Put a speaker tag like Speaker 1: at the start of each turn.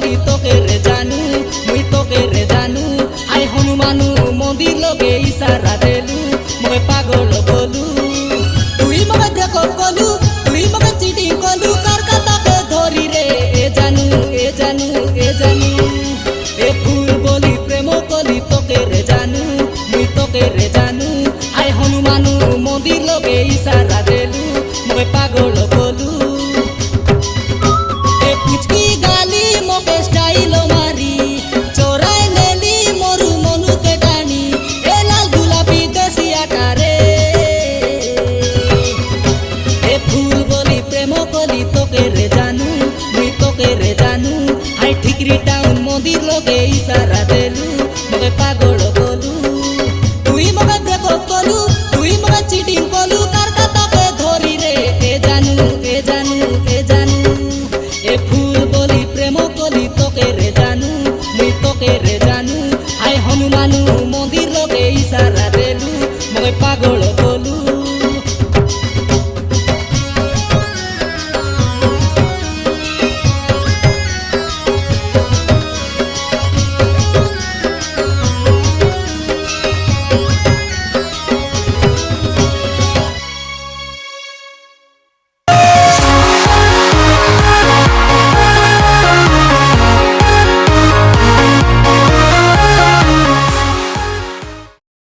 Speaker 1: কলি তোকে রে জানু মুই তোকে রে জানু আই হনুমানু মন্দির লগে ইশারা দেলু মগে পাগল বলু তুই মগে দেখো কলু তুই মগে চিটিং কলু কার কথাকে ধরি রে এ জানু এ জানু এ জানু এ ফুল বলি প্রেম কলি তোকে রে জানু মুই তোকে রে জানু আই হনুমানু মন্দির লগে ইশারা দেলু মগে পাগল বলু এ পুচকি গালি মগে স্টাইল মারি চোরাই নেলি মরু মনুকে টানি এ লাল গোলাপি দেশিয়াটা রে এ ফুল বলি প্রেম কলি তোকে রে জানু মুই তোকে রে জানু হাই ঠিকরি টাউন মন্দির লগে ইশারা দেলু মগে পাগল